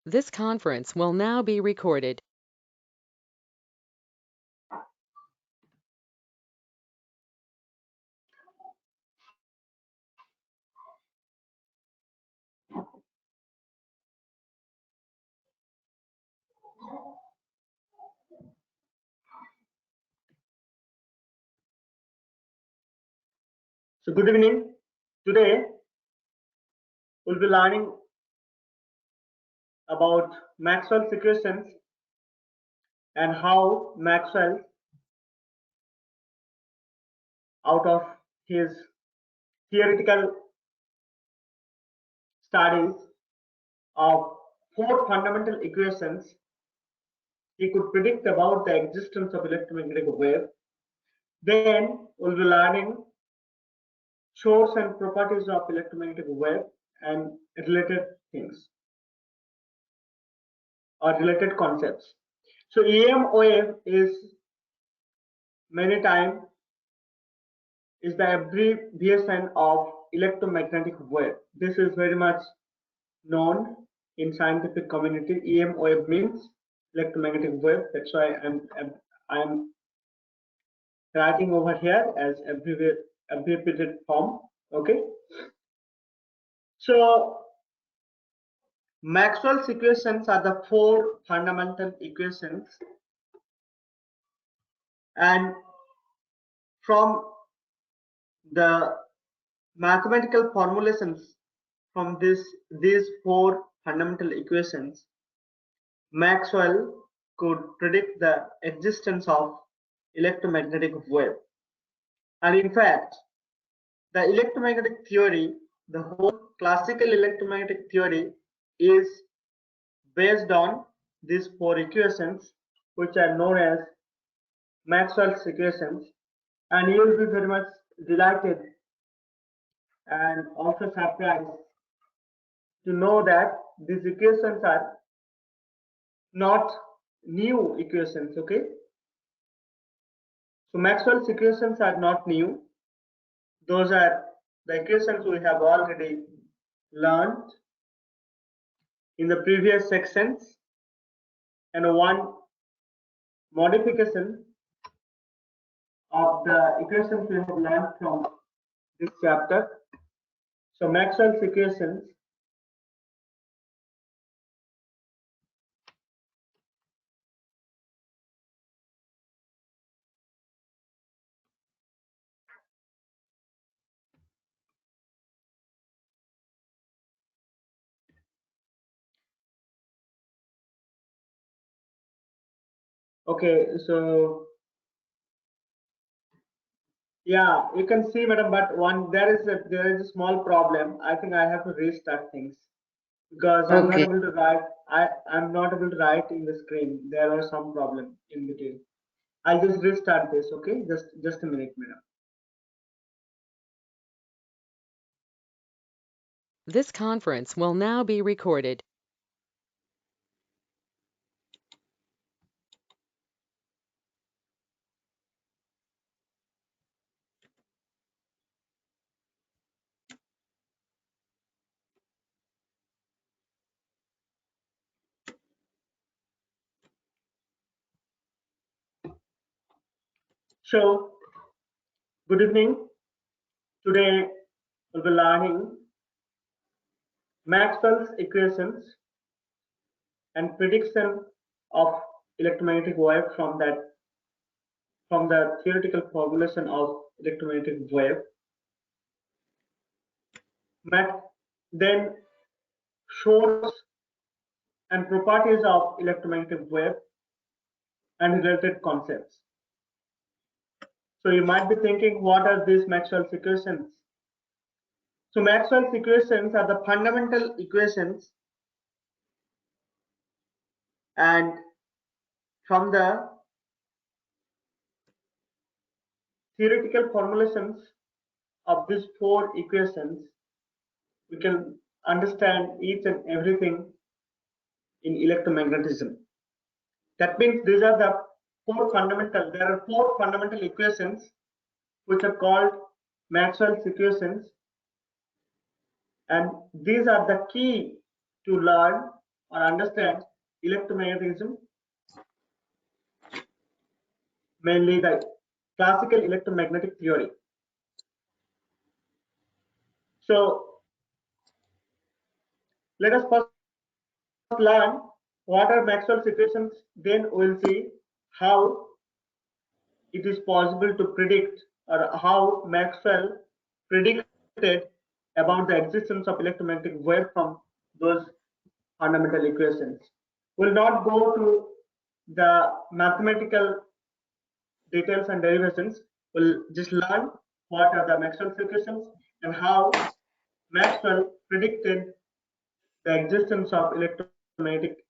This conference will now be recorded. So good evening. Today we'll be learning about Maxwell's equations and how Maxwell, out of his theoretical studies of four fundamental equations, he could predict about the existence of electromagnetic wave. Then we'll be learning source and properties of electromagnetic wave and related things or related concepts. So EM wave is many times is the abbreviation of electromagnetic wave. This is very much known in scientific community. EM wave means electromagnetic wave. That's why I'm writing over here as abbreviated form. Okay. So Maxwell's equations are the four fundamental equations, and from the mathematical formulations from these four fundamental equations, Maxwell could predict the existence of electromagnetic wave. And in fact, the electromagnetic theory, the whole classical electromagnetic theory, is based on these four equations, which are known as Maxwell's equations. And you will be very much delighted and also surprised to know that these equations are not new equations. Okay, so Maxwell's equations are not new. Those are the equations we have already learned in the previous sections, and one modification of the equations we have learned from this chapter. So Maxwell's equations okay, so yeah, you can see, madam, but there is a small problem. I think I have to restart things because I'm not able to write. I'm not able to write in the screen. There are some problem in between. I'll just restart this. Okay, just a minute, madam. This conference will now be recorded. So, good evening. Today we'll be learning Maxwell's equations and prediction of electromagnetic wave from the theoretical formulation of electromagnetic wave. Then source and properties of electromagnetic wave and related concepts. So you might be thinking, what are these Maxwell's equations? So Maxwell's equations are the fundamental equations, and from the theoretical formulations of these four equations, we can understand each and everything in electromagnetism. That means these are the there are four fundamental equations which are called Maxwell's equations, and these are the key to learn or understand electromagnetism, mainly the classical electromagnetic theory. So let us first learn what are Maxwell's equations, then we'll see how it is possible to predict, or how Maxwell predicted about the existence of electromagnetic wave from those fundamental equations. We'll not go to the mathematical details and derivations. We'll just learn what are the Maxwell's equations and how Maxwell predicted the existence of electromagnetic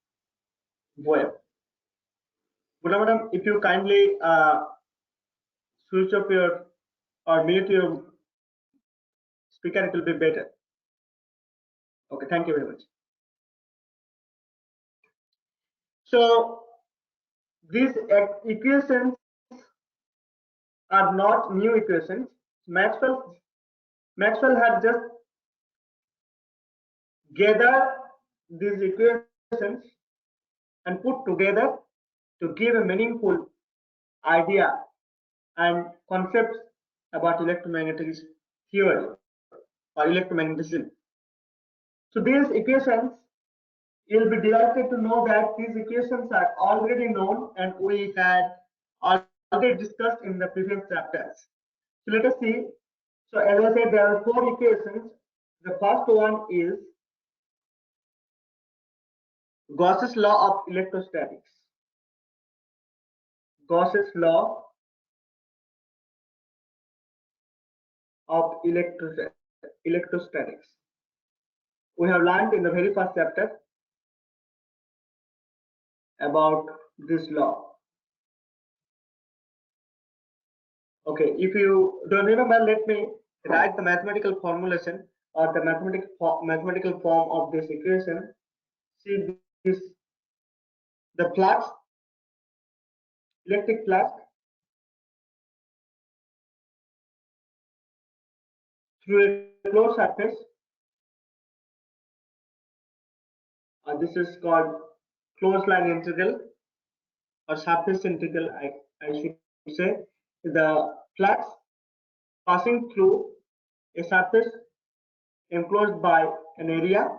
wave. Buddha madam, if you kindly switch off your or mute your speaker, it will be better. Okay, thank you very much. So these equations are not new equations. Maxwell had just gathered these equations and put together to give a meaningful idea and concepts about electromagnetic theory or electromagnetism. So these equations, you'll be delighted to know that these equations are already known and we had already discussed in the previous chapters. So let us see. So as I said, there are 4 equations. The first one is Gauss's law of electrostatics. Gauss's law of electrostatics. We have learned in the very first chapter about this law. Okay, if you don't remember, let me write the mathematical formulation or the mathematical form of this equation. See this, the flux, electric flux through a closed surface. This is called closed line integral or surface integral, I should say. The flux passing through a surface enclosed by an area,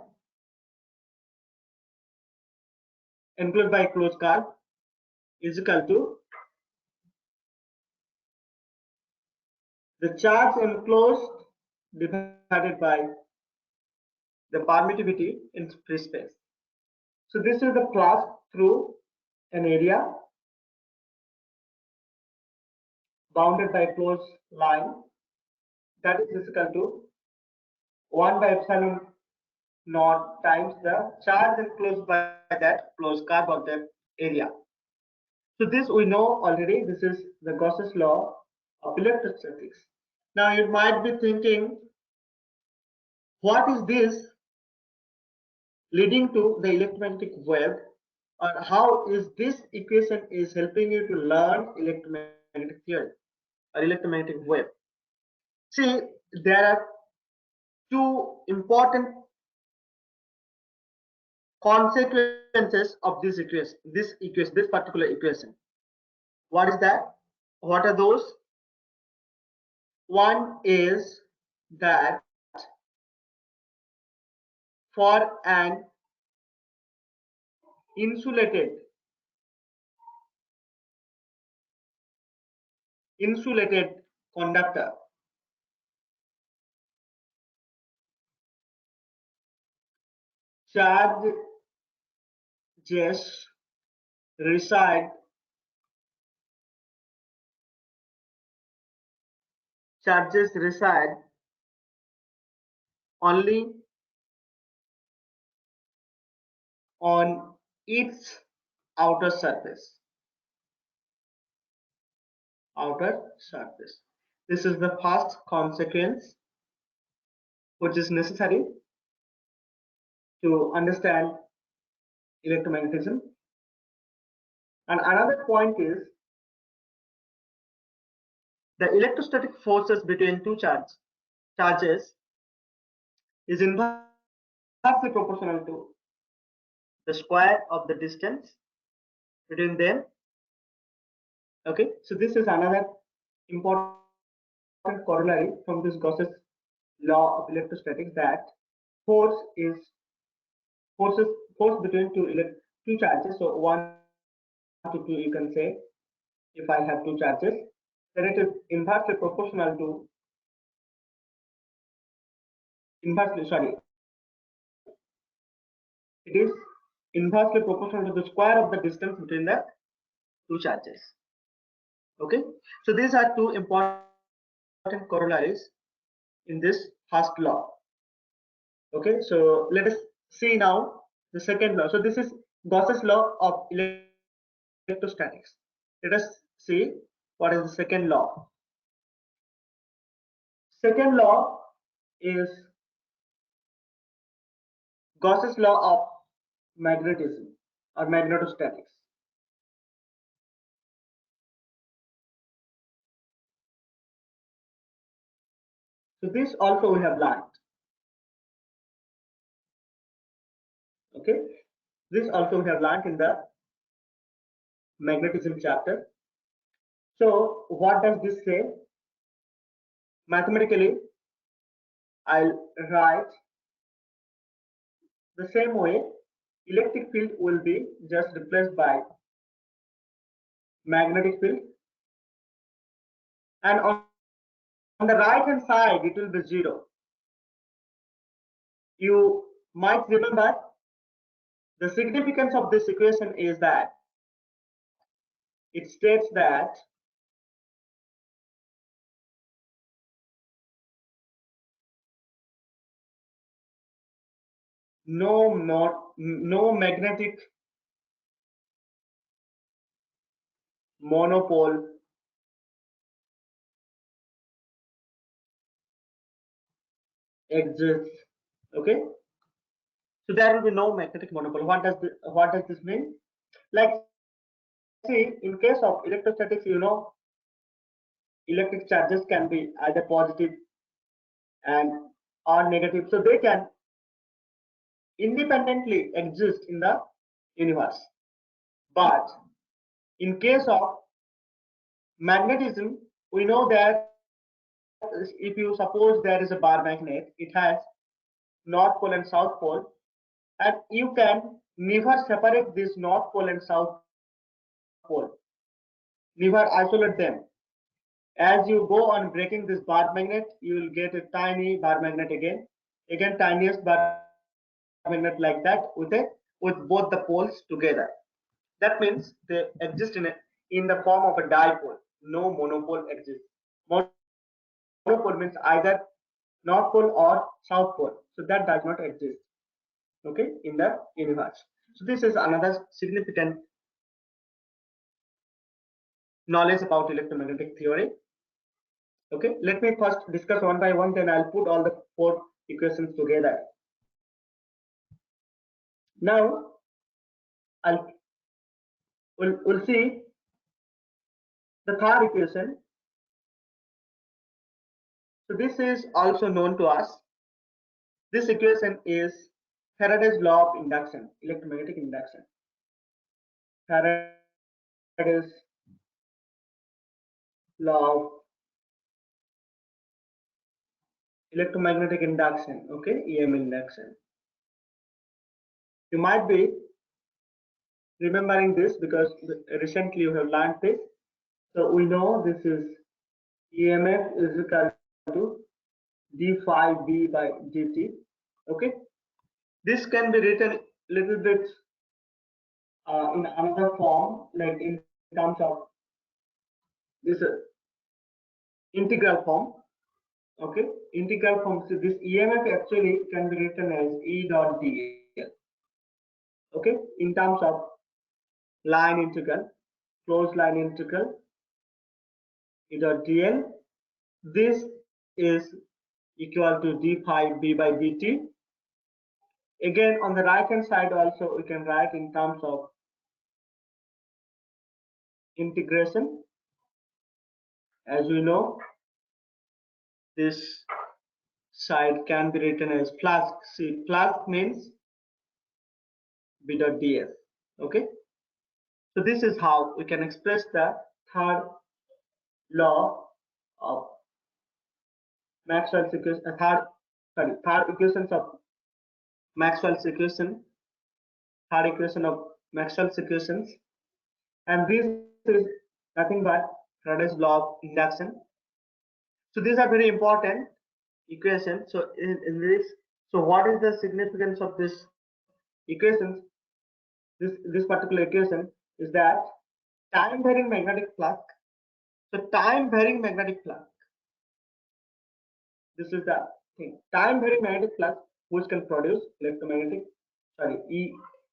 enclosed by a closed curve, is equal to the charge enclosed divided by the permittivity in free space. So this is the flux through an area bounded by a closed line, that is equal to 1 by epsilon naught times the charge enclosed by that closed curve of that area. So this we know already. This is the Gauss's law of electrostatics. Now you might be thinking, what is this leading to the electromagnetic wave, or how is this equation is helping you to learn electromagnetic theory or electromagnetic wave? See, there are 2 important consequences of this equation, this particular equation. What is that? What are those? One is that for an insulated conductor, charges reside only on its outer surface. This is the first consequence which is necessary to understand electromagnetism. And another point is the electrostatic forces between 2 charges is inversely proportional to the square of the distance between them. Okay, so this is another important corollary from this Gauss's law of electrostatics, that force is forces force between two charges. So 1 to 2, you can say, if I have two charges, then it is inversely proportional to it is inversely proportional to the square of the distance between the two charges. Okay, so these are two important corollaries in this first law. Okay, so let us see now the second law. So this is Gauss's law of electrostatics. Let us see what is the second law. Second law is Gauss's law of magnetism or magnetostatics. So this also we have learned. Okay, this also we have learned in the magnetism chapter. So what does this say? Mathematically, I'll write the same way. Electric field will be just replaced by magnetic field, and on the right hand side it will be 0. You might remember the significance of this equation is that it states that no magnetic monopole exists. Okay, so there will be no magnetic monopole. What does this mean? Like, see, in case of electrostatics, electric charges can be either positive and or negative, so they can independently exist in the universe. But in case of magnetism, we know that if you suppose there is a bar magnet, it has north pole and south pole, and you can never separate this north pole and south pole, never isolate them. As you go on breaking this bar magnet, you will get a tiny bar magnet again tiniest bar magnet, like that, with both the poles together. That means they exist in the form of a dipole. No monopole exists. Monopole means either north pole or south pole, so that does not exist, okay, in the universe. So this is another significant knowledge about electromagnetic theory. Okay, let me first discuss one by one, then I'll put all the four equations together. Now we'll see the third equation. So this is also known to us. This equation is Faraday's law of induction, electromagnetic induction. Faraday's law of electromagnetic induction, okay, EM induction. You might be remembering this because recently you have learned this. So we know this is EMF is equal to d phi b by dt. Okay, this can be written a little bit in another form, like in terms of this integral form. Okay, integral form. So this EMF actually can be written as E dot dl. Okay, in terms of line integral, closed line integral, E dot dl. This is equal to d phi b by dt. Again, on the right hand side also we can write in terms of integration. As we know, this side can be written as flux. See, flux means B dot ds. Okay, so this is how we can express the third law of Maxwell's equation, third equations of Maxwell's equation, third equation of Maxwell's equations, and this is nothing but Faraday's law of induction. So these are very important equations. So in this, so what is the significance of this equations? This particular equation is that time varying magnetic flux. So time varying magnetic flux. This is the thing. Time varying magnetic flux which can produce electromagnetic, sorry,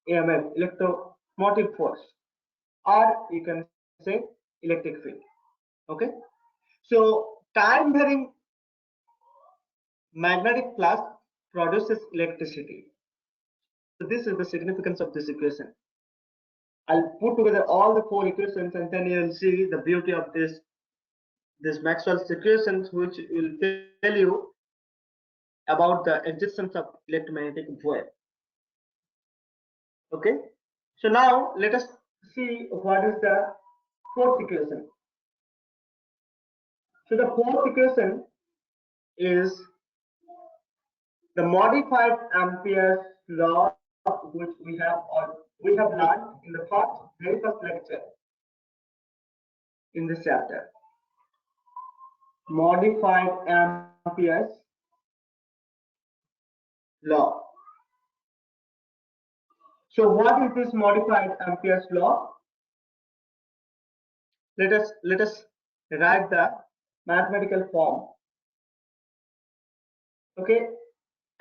EMF, electromotive force, or you can say electric field. Okay. So time varying magnetic flux produces electricity. So this is the significance of this equation. I'll put together all the four equations and then you'll see the beauty of this Maxwell's equations, which will tell you about the existence of electromagnetic wave. Okay, so now let us see what is the fourth equation. So the fourth equation is the modified Ampere's law, which we have learned in the very first lecture in this chapter. Modified Ampere's law. So what is this modified Ampere's law? Let us write the mathematical form. Okay,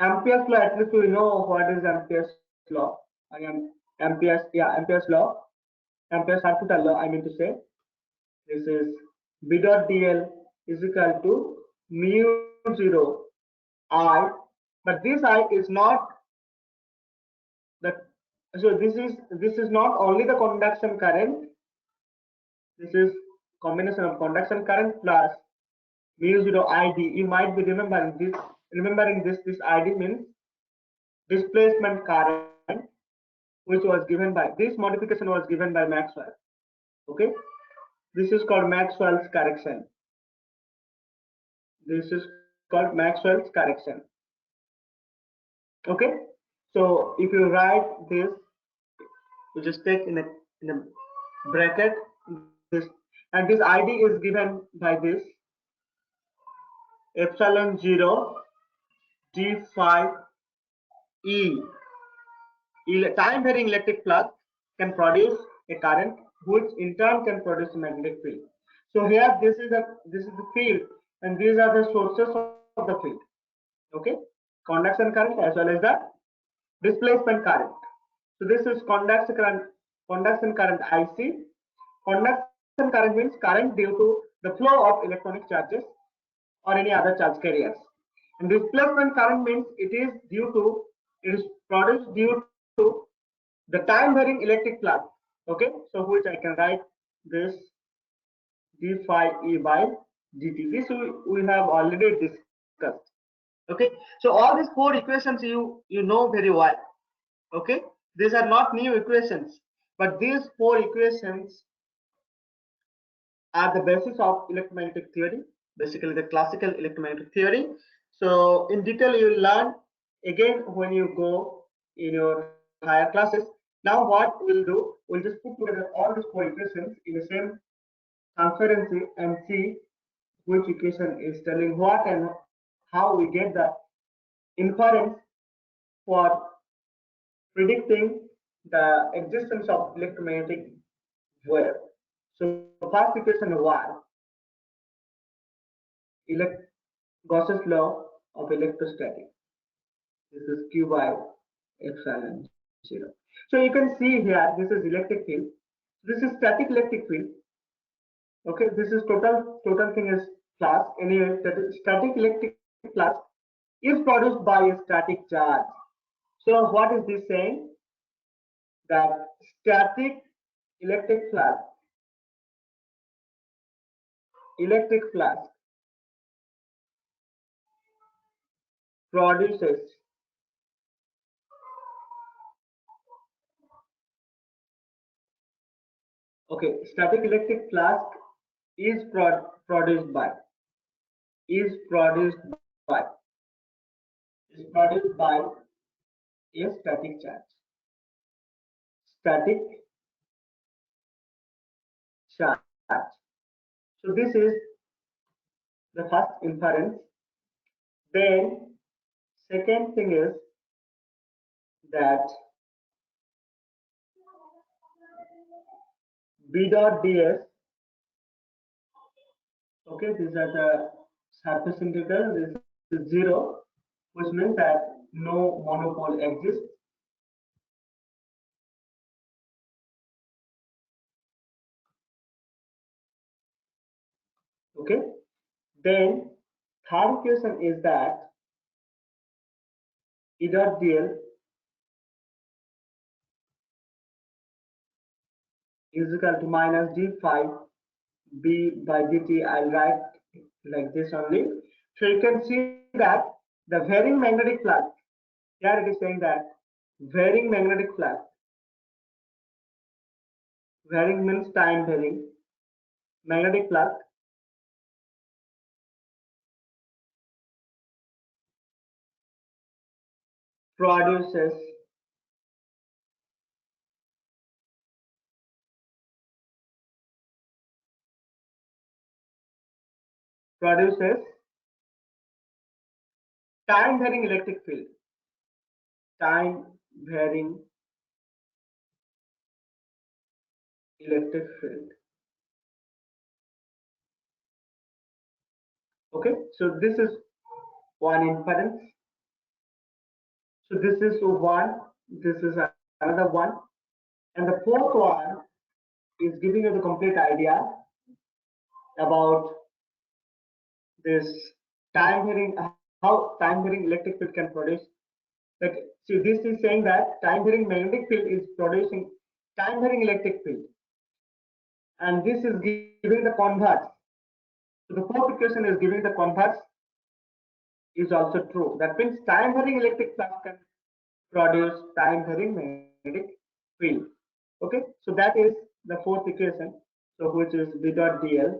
Ampere's law, at least we know what is Ampere's law. I am Ampere's law, Ampere's circuital law, I mean to say. This is B dot dl is equal to mu 0 I, but this I is not the, so this is not only the conduction current, this is combination of conduction current plus mu 0 id. You might be remembering this id means displacement current, which was given by, this modification was given by Maxwell. Okay, this is called Maxwell's correction. This is called Maxwell's correction. Okay, so if you write this, you just take in a bracket this, and this id is given by this epsilon 0 d phi e. Time varying electric flux can produce a current, which in turn can produce a magnetic field. So here this is the field, and these are the sources of the field. Okay, conduction current as well as the displacement current. So this is conduction current IC. Conduction current means current due to the flow of electronic charges or any other charge carriers. And displacement current means it is produced due to the time varying electric flux. Okay, so which I can write this d phi e by dt. This we have already discussed. Okay, so all these four equations you know very well. Okay, these are not new equations, but these four equations are the basis of electromagnetic theory, basically the classical electromagnetic theory. So in detail you will learn again when you go in your higher classes. Now what we'll do, we'll just put together all these four equations in the same transparency and see which equation is telling what and how we get the inference for predicting the existence of electromagnetic wave. So first equation one, Gauss's law of electrostatic. This is Q by epsilon 0. So you can see here, this is electric field. This is static electric field. Okay, this is total thing is flux. Anyway, static electric flux is produced by a static charge. So what is this saying? That static electric flux produces Okay, static electric flux is produced by is produced by is produced by a static charge. Static charge. So this is the first inference. Then second thing is that B dot ds. Okay, these are the surface integral. This is zero, which means that no monopole exists. Okay. Then third equation is that E dot dl is equal to minus d phi b by dt. I'll write like this only. So you can see that the varying magnetic flux, here it is saying that varying magnetic flux, varying means time varying, magnetic flux produces time varying electric field. Time varying electric field. Okay, so this is one inference. So this is one, this is another one, and the fourth one is giving you the complete idea about this time varying, how time varying electric field can produce. Like, see, this is saying that time varying magnetic field is producing time varying electric field, and this is giving the converse. So the fourth equation is giving the converse is also true. That means time varying electric flux can produce time varying magnetic field. Okay, so that is the fourth equation. So which is B dot dl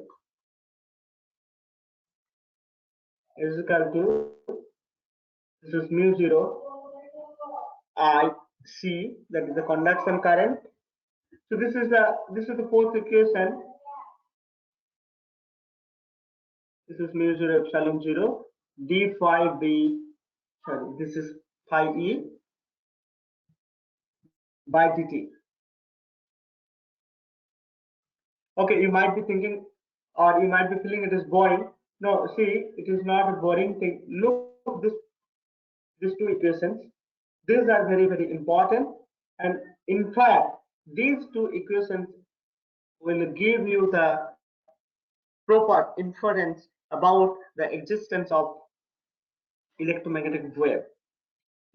is equal to, this is mu 0 I c, that is the conduction current. So this is the fourth equation. This is mu 0 epsilon 0 d phi b, sorry, this is phi e by dt. Okay, you might be thinking, or you might be feeling it is boring. No, see, it is not a boring thing. Look, these two equations. These are very, very important. And in fact, these two equations will give you the proper inference about the existence of electromagnetic wave.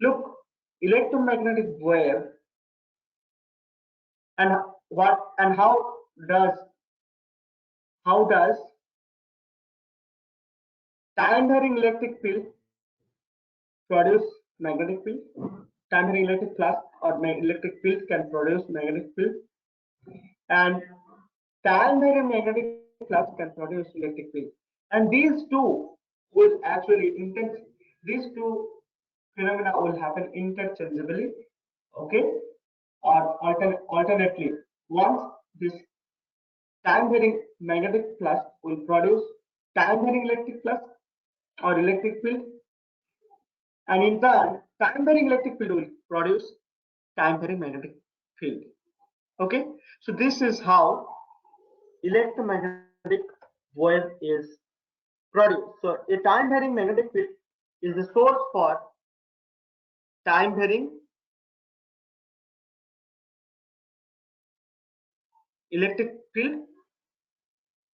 Look, electromagnetic wave, and what and does how does time varying electric field produce magnetic field? Time varying electric flux or electric field can produce magnetic field, and time varying magnetic flux can produce electric field. And these two will actually these two phenomena will happen interchangeably, okay, or alternately. Once this time varying magnetic flux will produce time varying electric flux or electric field, and in turn time varying electric field will produce time varying magnetic field. Okay, so this is how electromagnetic wave is produced. So a time varying magnetic field is the source for time varying electric field.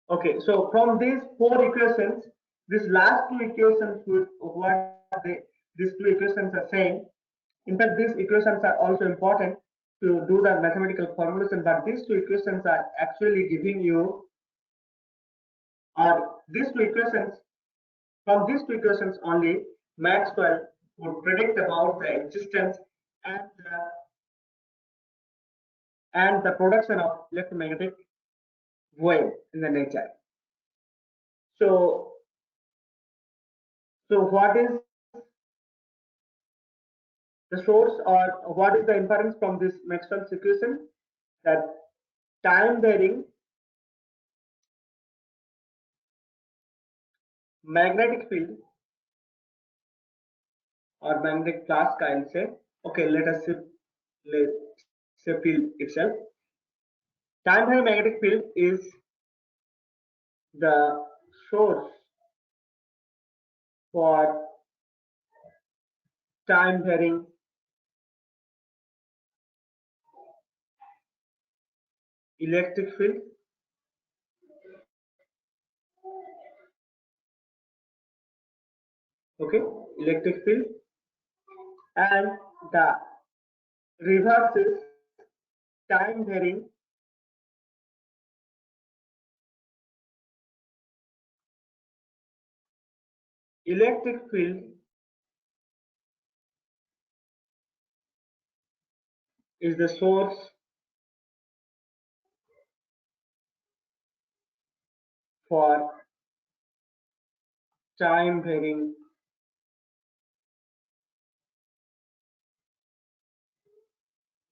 Okay, so from these four equations, these last two equations with what these two equations are saying. In fact, these equations are also important to do the mathematical formulation, but these two equations are actually giving you, or these two equations, from these two equations only, Maxwell would predict about the existence and the production of electromagnetic wave in the nature. So, what is the source, or what is the inference from this Maxwell's equation? That time varying magnetic field or magnetic flask, I'll say. Okay, let us say field itself. Time varying magnetic field is the source for time varying electric field. Okay, electric field, and the reverse is time varying electric field is the source for time varying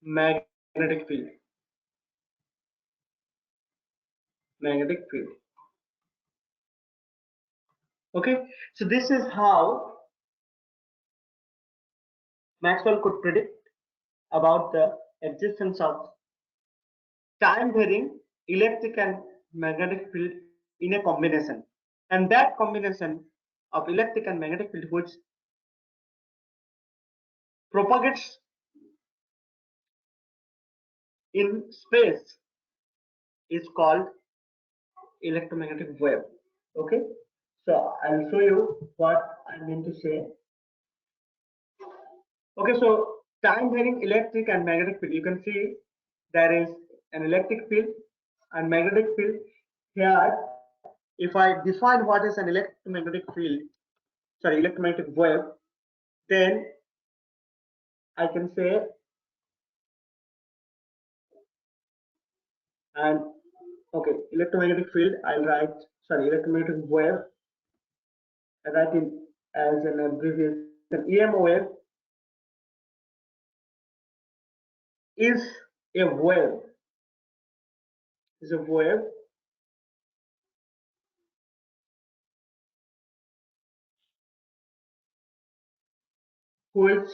magnetic field. Magnetic field. Okay, so this is how Maxwell could predict about the existence of time varying electric and magnetic field in a combination, and that combination of electric and magnetic field which propagates in space is called electromagnetic wave. Okay, so I'll show you what I mean to say. Okay, so time varying electric and magnetic field, you can see there is an electric field and magnetic field. Here, if I define what is an electromagnetic field, sorry, electromagnetic wave, then I can say, and okay, electromagnetic field, I'll write, sorry, electromagnetic wave, I write it as an abbreviation. EM wave is a wave, is a wave which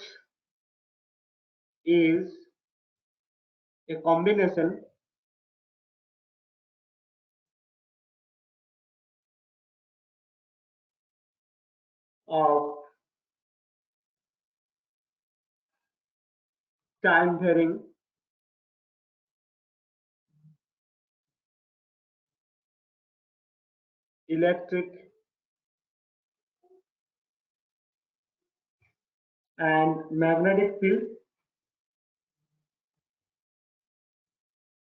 is a combination of time varying electric and magnetic field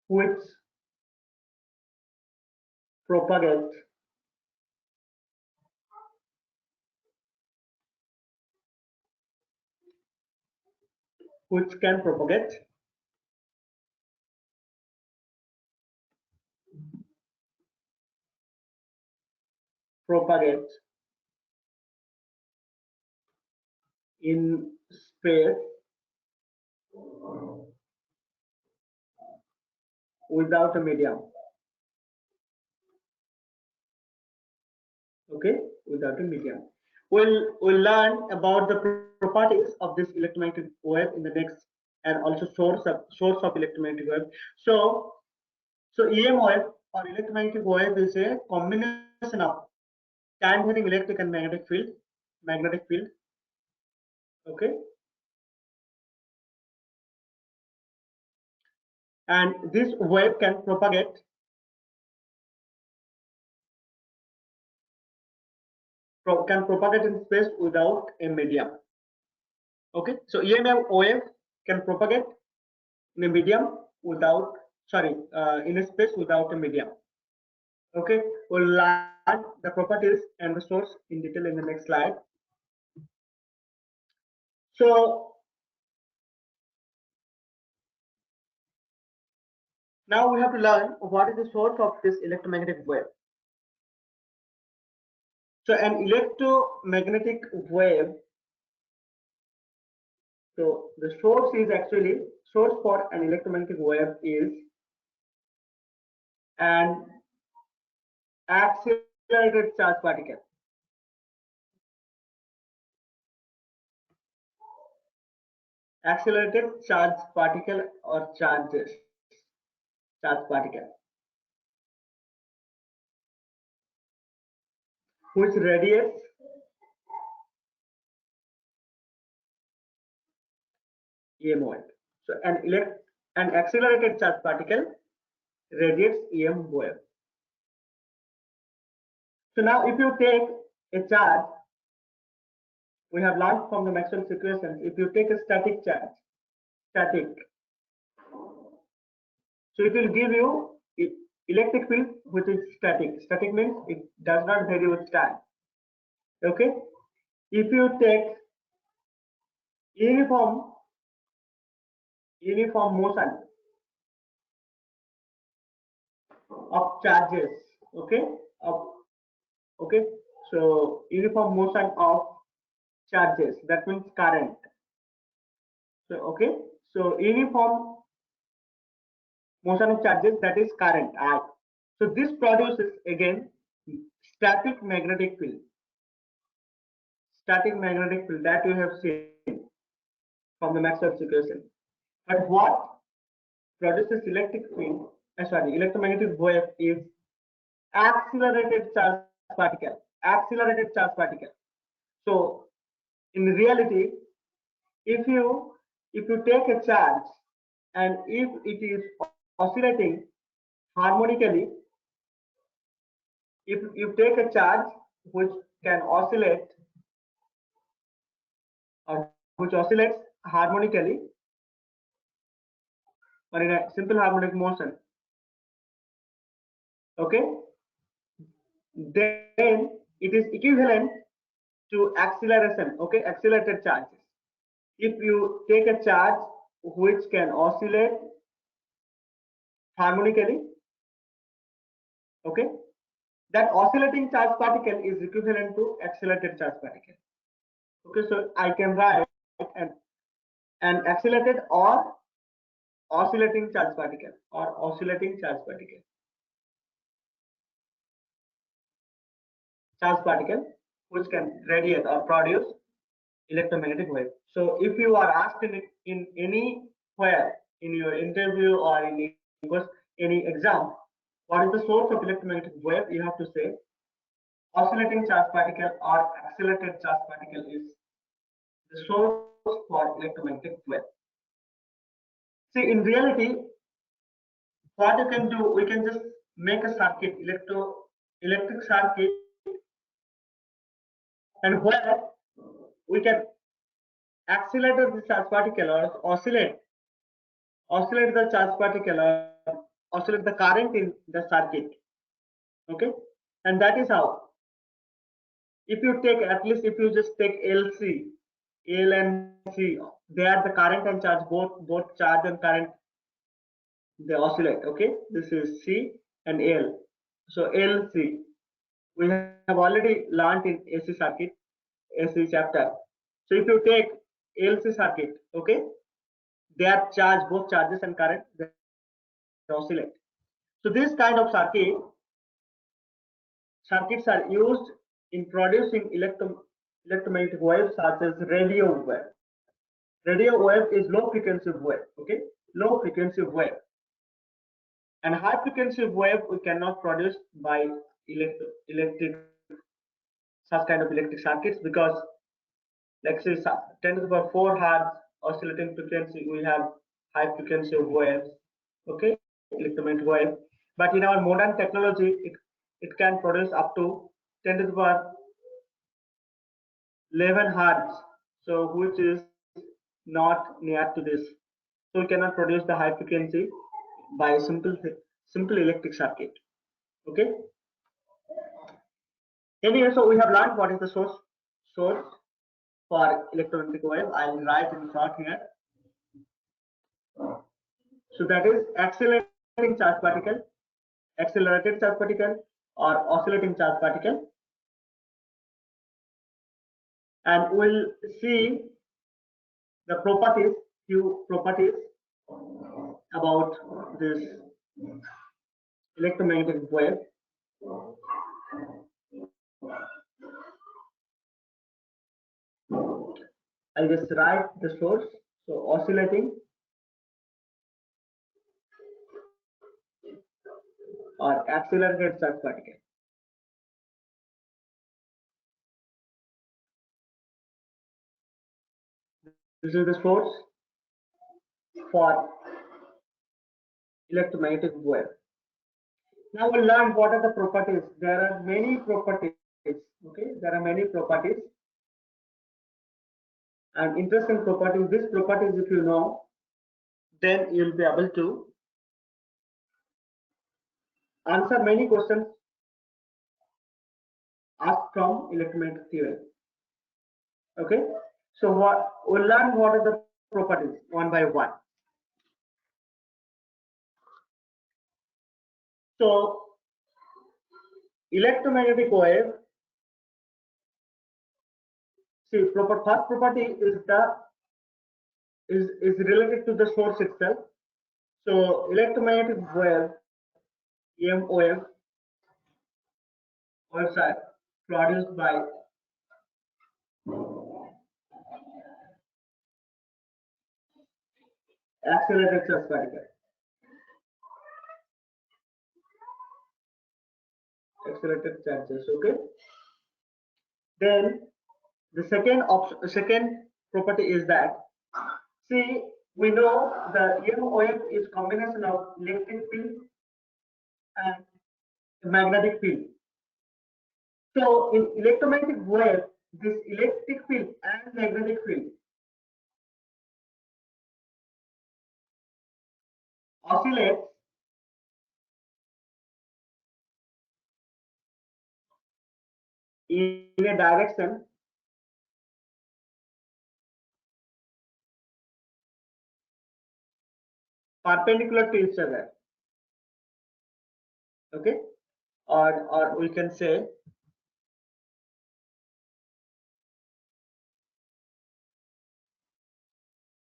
which propagate which can propagate in space without a medium. Okay, without a medium. We'll learn about the properties of this electromagnetic wave in the next, and also source of electromagnetic wave. So EM wave or electromagnetic wave is a combination of time varying electric and magnetic field. Okay, and this wave can propagate in space without a medium. Okay, so EMF wave can propagate in a medium without, sorry, in a space without a medium. Okay, we'll learn the properties and the source in detail in the next slide. So Now we have to learn what is the source of this electromagnetic wave. So an electromagnetic wave, so the source is actually, source for an electromagnetic wave is an accelerated charge particle. Accelerated charge particle or charges, charge particle, which radiates EM wave. So an accelerated charge particle radiates EM wave. So now if you take a charge, we have learned from the Maxwell's equations, if you take a static charge, static, so it will give you electric field which is static. Static means it does not vary with time. Okay. If you take uniform motion of charges, okay, okay, so uniform motion of charges, that means current. So okay, so uniform motion of charges, that is current I. So this produces again static magnetic field. Static magnetic field that you have seen from the Maxwell's equation. But what produces electric field, electromagnetic wave is accelerated charge particle. Accelerated charge particle. So in reality, if you take a charge and if it is oscillating harmonically, if you take a charge which can oscillate or which oscillates harmonically or in a simple harmonic motion, okay, then it is equivalent to acceleration, okay, accelerated charges. If you take a charge which can oscillate harmonically, okay, that oscillating charge particle is equivalent to accelerated charge particle. Okay, so I can write an accelerated or oscillating charge particle or oscillating charge particle. Charge particle which can radiate or produce electromagnetic wave. So if you are asked in anywhere in your interview or in any exam, what is the source of electromagnetic wave, you have to say oscillating charge particle or accelerated charge particle is the source for electromagnetic wave. See, in reality, what you can do, we can just make a circuit, electric circuit, and where we can accelerate the charge particle or oscillate the charge particle or oscillate the current in the circuit. Okay, and that is how. If you take at least, if you just take LC, L and C, they are the current and charge, both charge and current, they oscillate. Okay, this is C and L. So LC, we have already learned in AC circuit, AC chapter. So if you take LC circuit, okay, they are charged, both charges and current, they oscillate. So this kind of circuits are used in producing electromagnetic waves such as radio wave. Radio wave is low frequency wave, okay, low frequency wave. And high frequency wave we cannot produce by such kind of electric circuits, because let's say 10 to the power 4 hertz oscillating frequency, we have high frequency waves, okay, electromagnetic wave. But in our modern technology, it can produce up to 10 to the power 11 hertz, so which is not near to this. So we cannot produce the high frequency by simple electric circuit. Okay. Anyway, so we have learned what is the source for electromagnetic wave. I'll write in short here. So that is accelerated charge particle, accelerated charge particle, or oscillating charge particle. And we'll see the properties, few properties about this electromagnetic wave. I'll just write the source. So oscillating or accelerated charge particle. This is the source for electromagnetic wave. Now we'll learn what are the properties. There are many properties. Okay, there are many properties and interesting properties. These properties, if you know, then you'll be able to answer many questions asked from electromagnetic theory. Okay, so we'll learn what are the properties one by one. So electromagnetic wave. See, first property is related to the source itself. So electromagnetic wave, EM wave, waves are produced by accelerated charge particle. Accelerated charges. Okay. Then the second property is that, see, we know the EM wave is combination of electric field and magnetic field. So in electromagnetic wave, this electric field and magnetic field oscillates in a direction perpendicular to each other. Okay, or we can say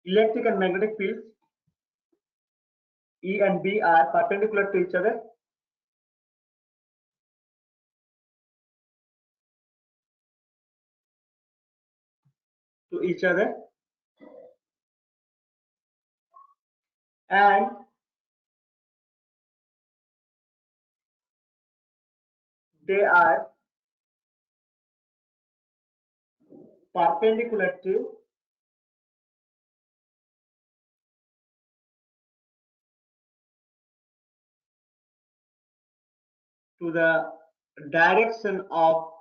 electric and magnetic fields E and B are perpendicular to each other. And they are perpendicular to the direction of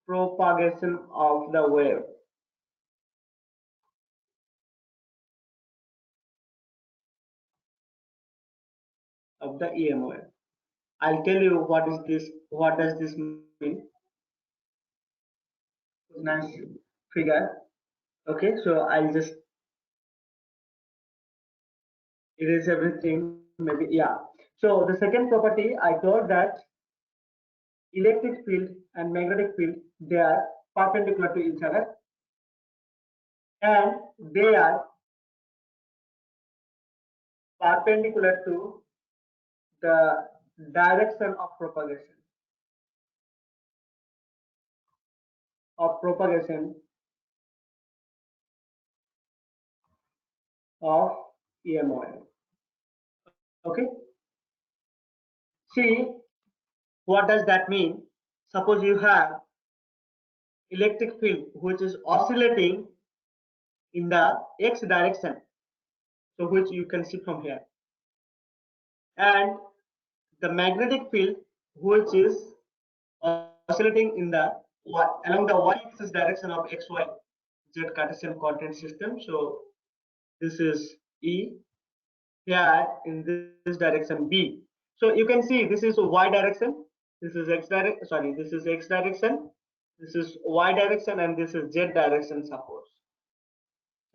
propagation of the wave. Of the EM wave. I'll tell you what is this. What does this mean? Nice figure. Okay, so I'll just erase everything. Maybe, yeah. So the second property, I told that electric field and magnetic field, they are perpendicular to each other, and they are perpendicular to the direction of propagation of EM wave. Okay. See, what does that mean? Suppose you have electric field which is oscillating in the x direction, so which you can see from here, and the magnetic field which is oscillating in the along the y-axis direction of xy z Cartesian coordinate system. So this is E, here in this direction B. So you can see this is y direction, this is x direction, sorry, this is x direction, This is y direction and this is z direction, suppose.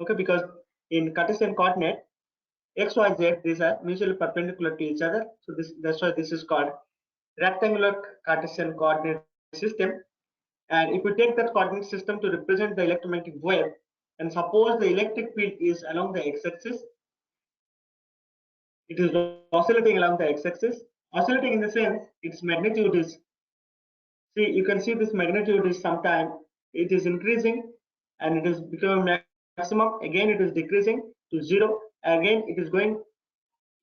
Okay, because in Cartesian coordinate, x, y, z, these are mutually perpendicular to each other. So that's why this is called rectangular Cartesian coordinate system. And if we take that coordinate system to represent the electromagnetic wave, and suppose the electric field is along the x-axis, it is oscillating along the x-axis. Oscillating in the sense its magnitude is, see, you can see this magnitude is sometime it is increasing and it is becoming maximum. Again, it is decreasing to zero. Again, it is going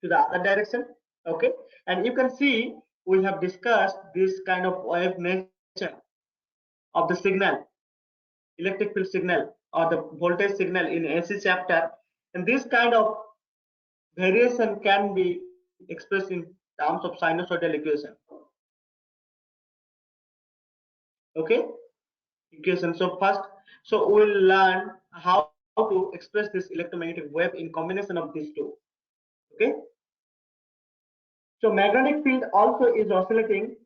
to the other direction. Okay, and you can see we have discussed this kind of wave nature of the signal, electric field signal or the voltage signal in AC chapter, and this kind of variation can be expressed in terms of sinusoidal equation. Okay, equation. So first, so we'll learn how to express this electromagnetic wave in combination of these two. Okay, so magnetic field also is oscillating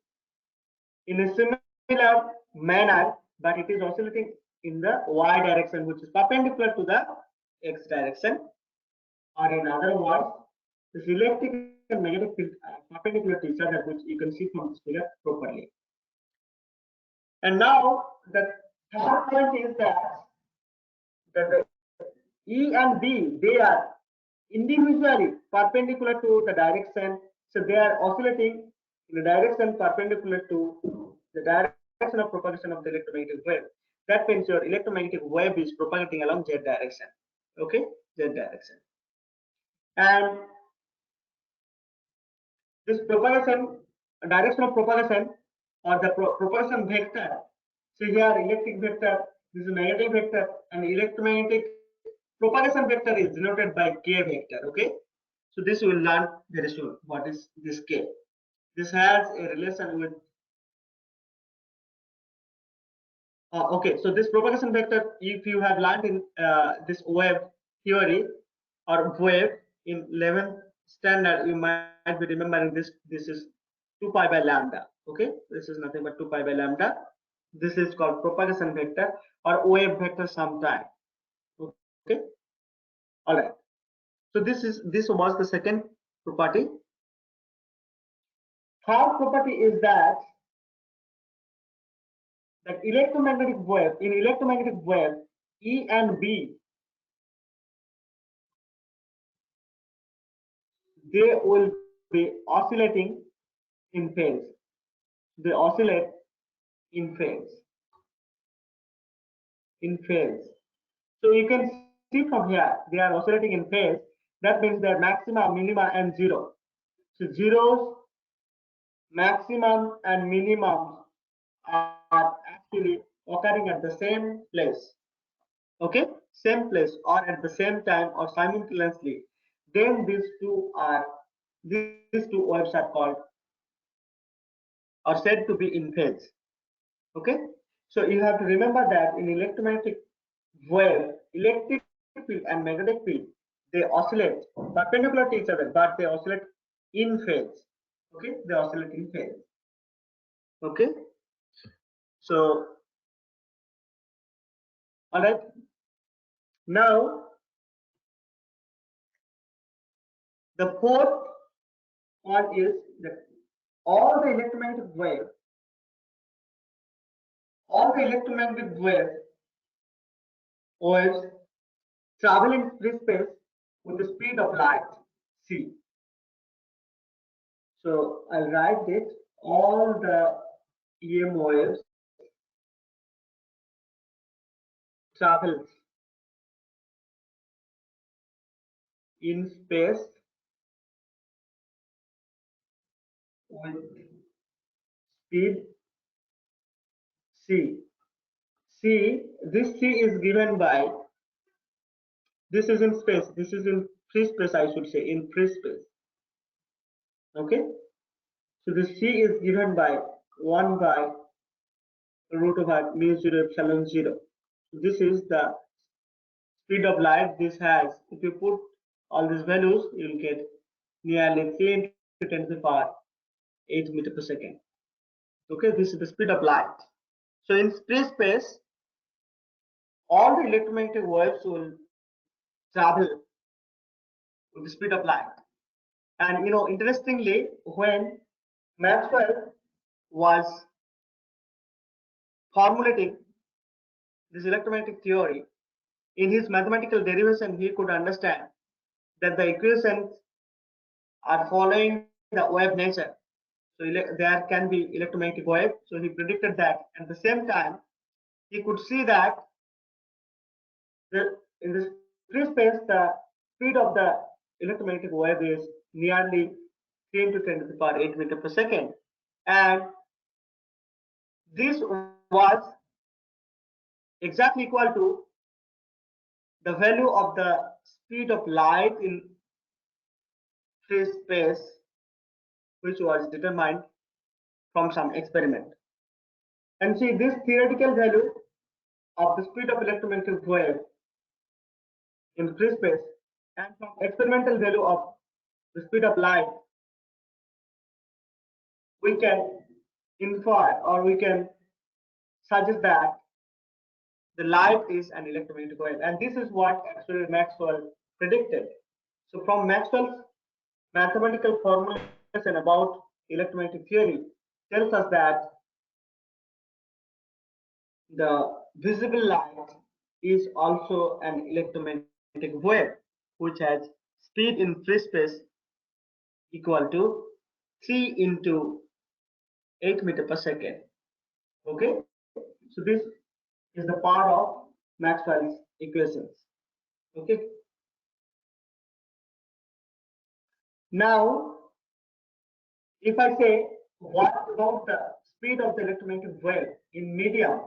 in a similar manner, but it is oscillating in the y direction, which is perpendicular to the x direction, or in other words, this electric and magnetic field are perpendicular to each other, which you can see from this figure properly. And now the third point is that the E and B, they are individually perpendicular to the direction, so they are oscillating in the direction perpendicular to the direction of propagation of the electromagnetic wave. That means your electromagnetic wave is propagating along z direction. Okay, z direction. And this propagation, direction of propagation, or the propagation vector. So here electric vector, this is magnetic vector, and electromagnetic propagation vector is denoted by k vector. Okay, so this we will learn very soon. What is this k? This has a relation with. Okay, so this propagation vector, if you have learned in this wave theory or wave in 11th standard, you might be remembering this. This is 2 pi by lambda. Okay, this is nothing but 2 pi by lambda. This is called propagation vector or wave vector sometime. Okay, all right. So this was the second property. Third property is that electromagnetic wave, in electromagnetic wave, E and B, they will be oscillating in phase. They oscillate in phase. In phase. So you can see from here, they are oscillating in phase. That means their maxima, minima, and zero. So zeros, maximum, and minimum are actually occurring at the same place. Okay, same place or at the same time or simultaneously. Then these two waves are called or said to be in phase. Okay, so you have to remember that in electromagnetic wave, electric field and magnetic field, they oscillate perpendicular to each other, but they oscillate in phase. Okay, they oscillate in phase. Okay, so all right. Now the fourth one is that all the electromagnetic wave, all the electromagnetic waves travel in free space with the speed of light, c. So I'll write it. All the EM waves travels in space with speed c. C, this c is given by, this is in space, this is in free space, I should say, in free space. Okay, so the c is given by 1 by root over mu 0 epsilon 0. So this is the speed of light. This has, if you put all these values, you will get nearly 3 into 10 to the power 8 meter per second. Okay, this is the speed of light. So in free space, all the electromagnetic waves will travel with the speed of light. And interestingly, when Maxwell was formulating this electromagnetic theory, in his mathematical derivation, he could understand that the equations are following the wave nature. So there can be electromagnetic wave. So he predicted that. At the same time, he could see that in this free space, the speed of the electromagnetic wave is nearly 10 to 10 to the power 8 meter per second. And this was exactly equal to the value of the speed of light in free space, which was determined from some experiment. And see, this theoretical value of the speed of electromagnetic wave in free space and from experimental value of the speed of light, we can infer or we can suggest that the light is an electromagnetic wave. And this is what actually Maxwell predicted. So from Maxwell's mathematical formulation about electromagnetic theory tells us that the visible light is also an electromagnetic wave, which has speed in free space equal to 3 into 8 meter per second. Okay, so this is the part of Maxwell's equations. Okay, now if I say what about the speed of the electromagnetic wave in medium,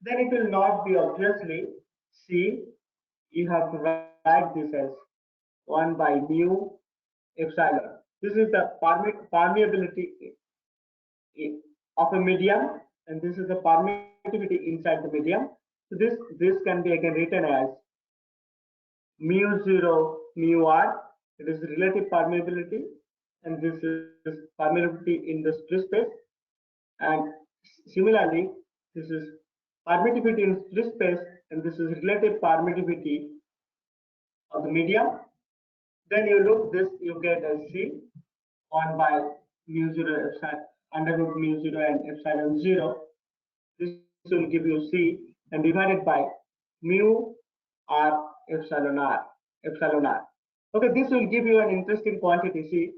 then it will not be obviously C. You have to write this as 1 by mu epsilon. This is the permeability of a medium, and this is the permittivity inside the medium. So this can be again written as mu 0 mu r. It is relative permeability, and this is permeability in the free space. And similarly, this is permittivity in free space, and this is relative permittivity of the medium. Then you look this, you get a C 1 by mu 0 epsilon under root mu 0 and epsilon 0. This will give you C and divided by mu r epsilon r epsilon r. Okay, this will give you an interesting quantity C.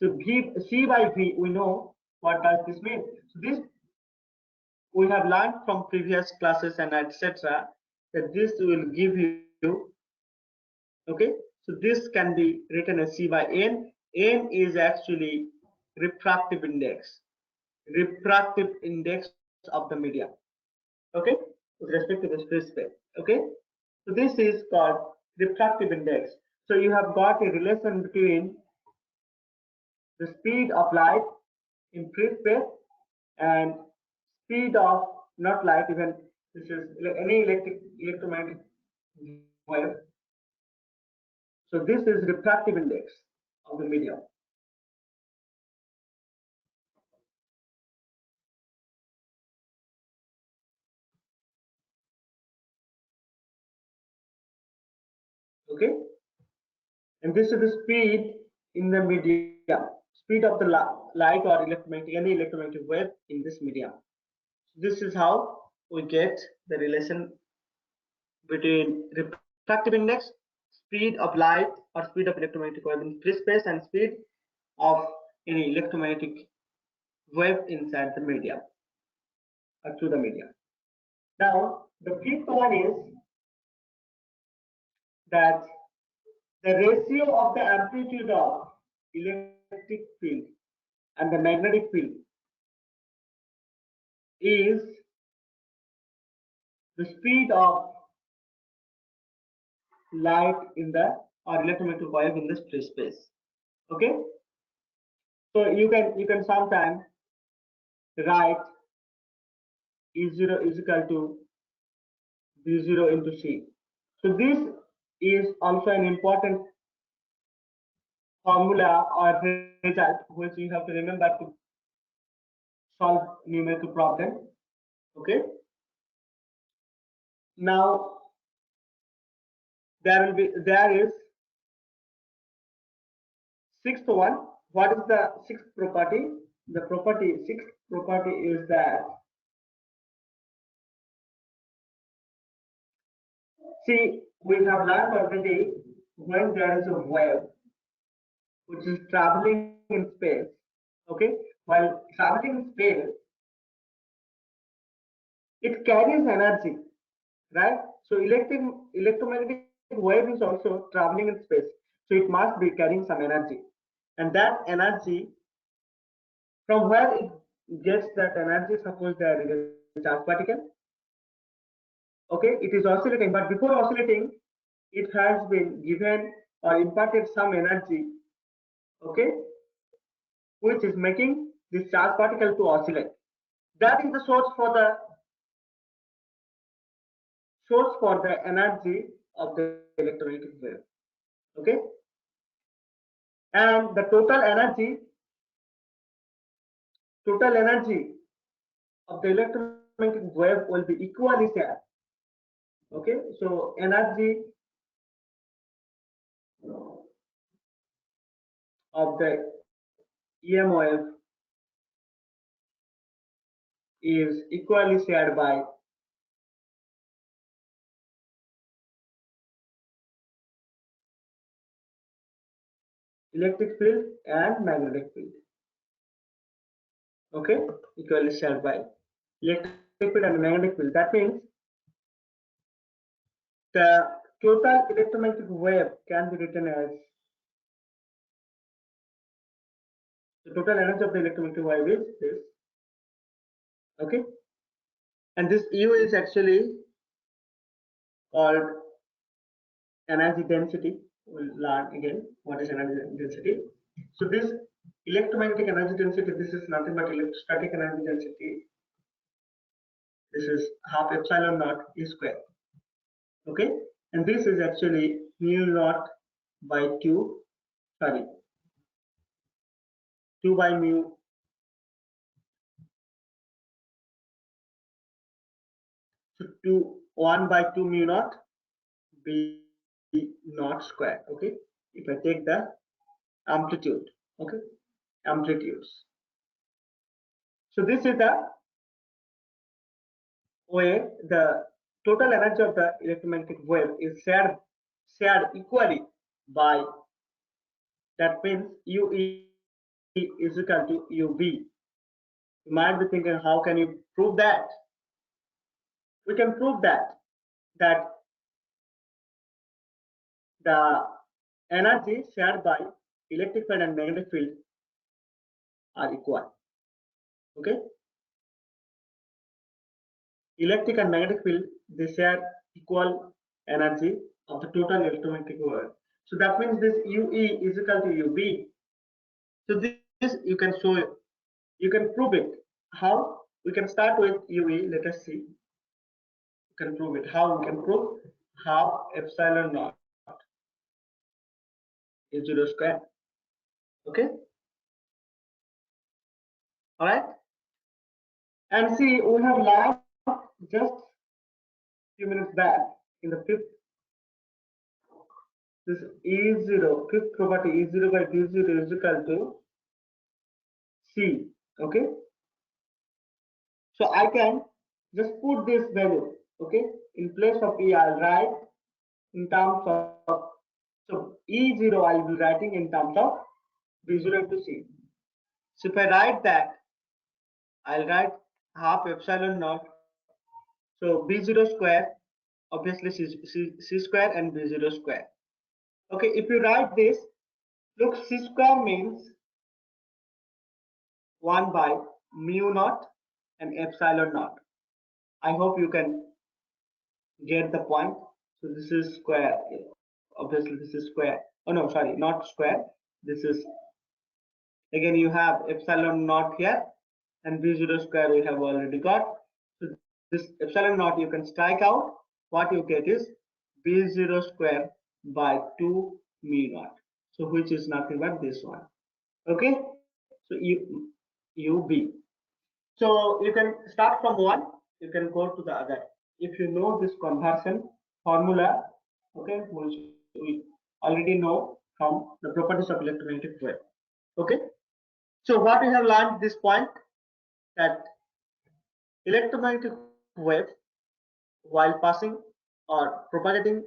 So give C by V, we know what does this mean. So this we have learned from previous classes and etc. that this will give you, okay, so this can be written as C by N. N is actually refractive index of the medium. Okay, with respect to the free space. Okay, so this is called refractive index. So you have got a relation between the speed of light in free space and speed of not light, even this is any electromagnetic wave. So this is refractive index of the medium. Okay, and this is the speed in the medium, speed of the light or any electromagnetic wave in this medium. This is how we get the relation between refractive index, speed of light or speed of electromagnetic wave in free space, and speed of any electromagnetic wave inside the medium or through the medium. Now, the fifth one is that the ratio of the amplitude of electric field and the magnetic field is the speed of light in the or electromagnetic wave in the free space. Okay, so you can sometimes write E0 is equal to V0 into C. So this is also an important formula or result which you have to remember to solve numerical problem. Okay. Now there is sixth one. What is the sixth property? The sixth property is that, see, we have learned already, when there is a wave which is traveling in space, okay, while traveling in space, it carries energy, right? So electromagnetic wave is also traveling in space, so it must be carrying some energy, and that energy, from where it gets that energy, suppose there is a charge particle, okay, it is oscillating, but before oscillating, it has been given or imparted some energy, okay, which is making this charge particle to oscillate. That is the source for the energy of the electromagnetic wave, okay, and the total energy of the electromagnetic wave will be equally shared, okay. So energy of the EM wave is equally shared by electric field and magnetic field, okay, equally shared by electric field and magnetic field. That means the total electromagnetic wave can be written as, the total energy of the electromagnetic wave is this, okay, and this U is actually called energy density. We'll learn again what is energy density. So this electromagnetic energy density, this is nothing but electrostatic energy density. This is half epsilon naught E square, okay, and this is actually mu naught by 2, sorry, 2 by mu, so 1 by 2 mu naught B naught square, okay, if I take the amplitude, okay, amplitudes. So this is the way the total energy of the electromagnetic wave is shared equally by, that means UE is equal to UV. You might be thinking, how can you prove that? We can prove that the energy shared by electric field and magnetic field are equal, okay. Electric and magnetic field, they share equal energy of the total electromagnetic wave. So that means this UE is equal to UV. So this you can show, you can prove it. How? We can start with UE. Let us see. You can prove it. How we can prove? Half epsilon naught is 0 square. Okay. All right. And see, we have learned just few minutes back in the fifth. This E0, fifth property, E0 by D0 is equal to C. Okay. So I can just put this value. Okay. In place of E, I'll write in terms of, so E0 I'll be writing in terms of B0 into C. So if I write that, I'll write half epsilon naught. So B0 square, obviously C square and B0 square. Okay, if you write this, look, C square means 1 by mu naught and epsilon naught. I hope you can get the point. So this is square. Obviously, this is square. Oh no, sorry, not square. This is, again, you have epsilon naught here, and B0 square we have already got. So this epsilon naught you can strike out. What you get is B0 square by 2 mu naught. So which is nothing but this one. Okay. So UB. So you can start from 1. you can go to the other. If you know this conversion formula, okay, which we already know from the properties of electromagnetic wave. Okay, so what we have learned this point, that electromagnetic waves, while passing or propagating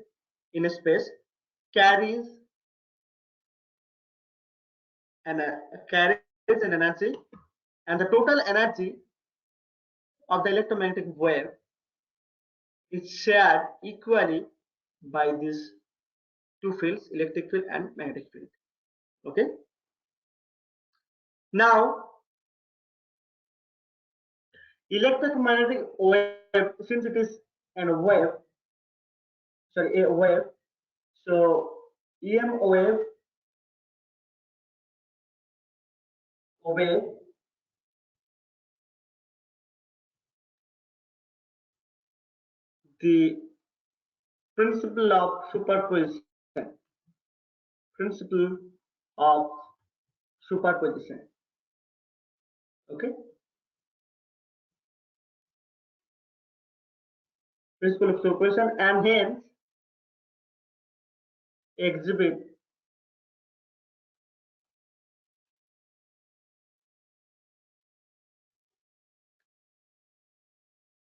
in a space, carries carries an energy, and the total energy of the electromagnetic wave is shared equally by these two fields, electric field and magnetic field. Okay. Now, electromagnetic wave, since it is a wave, so EM wave obey the principle of superposition. Principle of superposition. Okay. Principle of superposition, and hence exhibit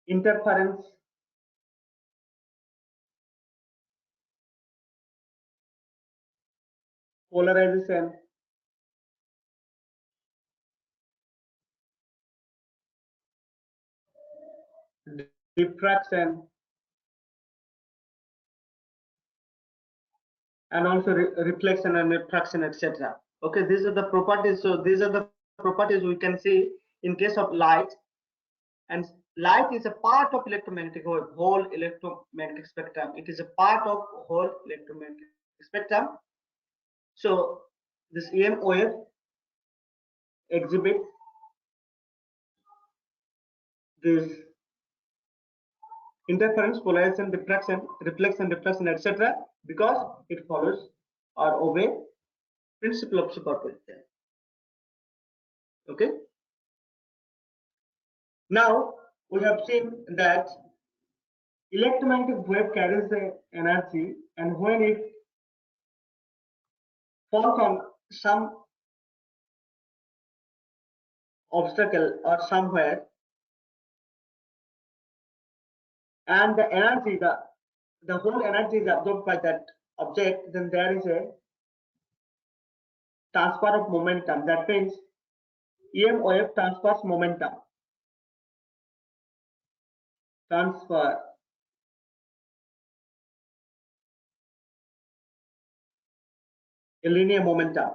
interference polarization diffraction and also reflection and refraction, etc. Okay, these are the properties. So these are the properties we can see in case of light, and light is a part of electromagnetic wave, whole electromagnetic spectrum. It is a part of whole electromagnetic spectrum. So this EM wave exhibits this interference, polarization, diffraction, reflection, diffraction, etc. because it follows or obey principle of superposition. Okay. Now we have seen that electromagnetic wave carries the energy, and when it falls on some obstacle or somewhere, and the energy, the whole energy is absorbed by that object, then there is a transfer of momentum. That means EM wave transfers momentum. Transfer a linear momentum.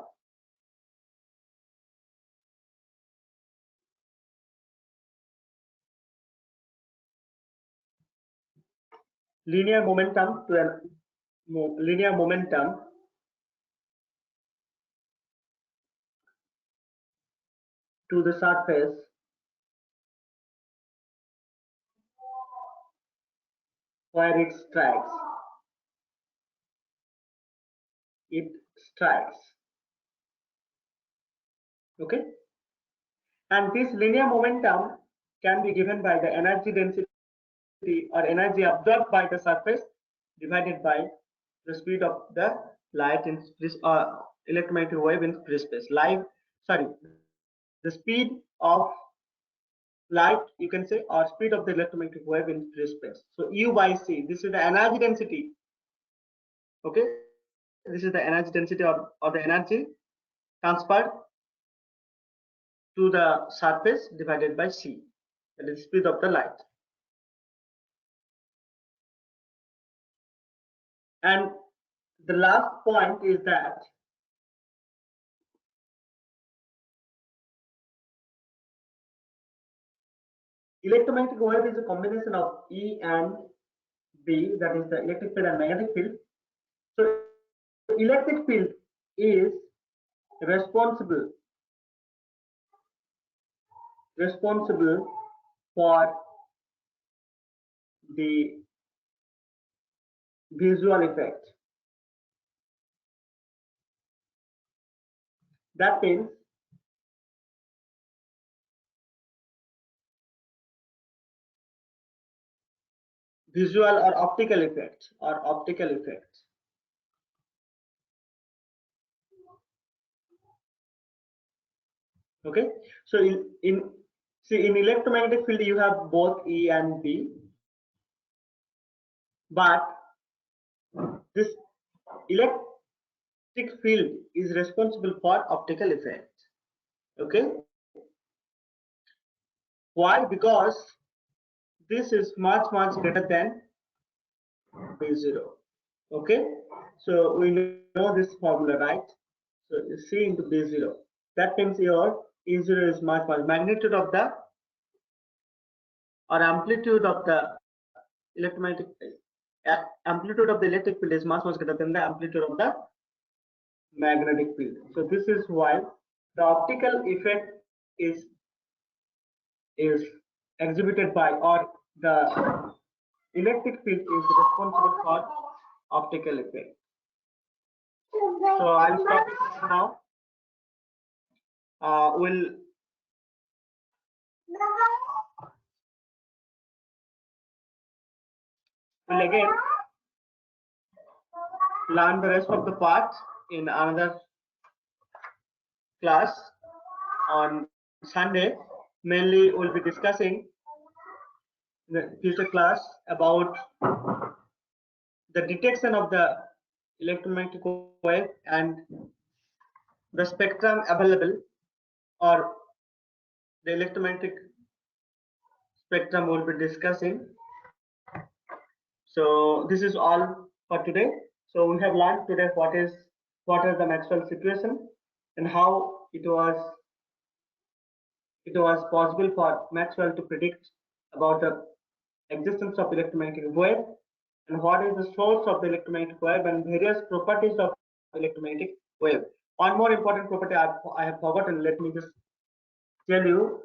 Linear momentum to a linear momentum to the surface where it strikes. It strikes. Okay, and this linear momentum can be given by the energy density or energy absorbed by the surface divided by the speed of the light in electromagnetic wave in free space. The speed of light, you can say, or speed of the electromagnetic wave in free space. So U by C, this is the energy density. Okay, this is the energy density or the energy transferred to the surface divided by C, that is speed of the light. And the last point is that electromagnetic wave is a combination of E and B, that is the electric field and magnetic field. So electric field is responsible for the visual effect. That means visual or optical effects Okay, so in electromagnetic field you have both E and B, but this electric field is responsible for optical effects. Okay, why? Because this is much greater than B0. Okay, so we know this formula, right? So C into B0, that means your E0 is much magnitude of the or amplitude of the electromagnetic amplitude of the electric field is much greater than the amplitude of the magnetic field. So this is why the optical effect is exhibited by, or the electric field is responsible for optical effect. So I'll stop it now. We'll again learn the rest of the part in another class on Sunday. Mainly we'll be discussing in the future class about the detection of the electromagnetic wave and the spectrum available, or the electromagnetic spectrum we'll be discussing. So this is all for today. So we have learned today what is the Maxwell situation and how it was possible for Maxwell to predict about the existence of electromagnetic wave, and what is the source of the electromagnetic wave and various properties of electromagnetic wave. One more important property I have forgotten. Let me just tell you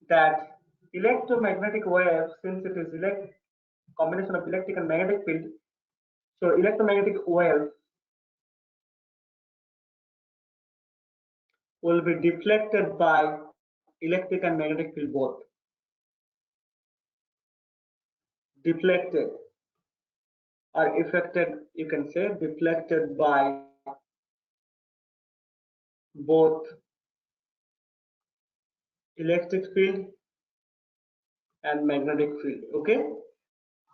that electromagnetic wave, since it is combination of electric and magnetic field, so electromagnetic wave will be deflected by electric and magnetic field both. Deflected or affected, you can say, deflected by both electric field and magnetic field. Okay,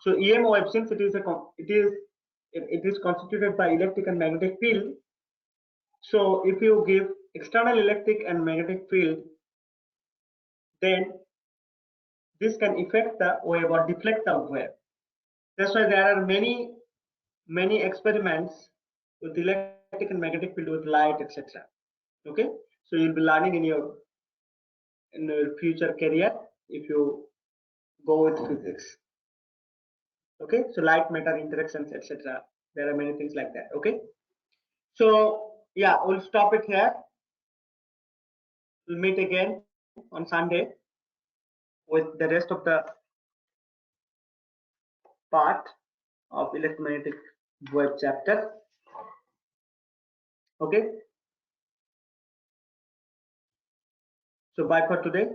so EM wave, since it is constituted by electric and magnetic field, so if you give external electric and magnetic field, then this can affect the wave or deflect the wave. That's why there are many experiments with electric and magnetic field with light, etc. Okay, so you'll be learning in your future career if you go with physics. Okay, so light matter interactions, etc. There are many things like that. Okay, so yeah, we'll stop it here. We'll meet again on Sunday with the rest of the part of electromagnetic wave chapter. Okay, so bye for today.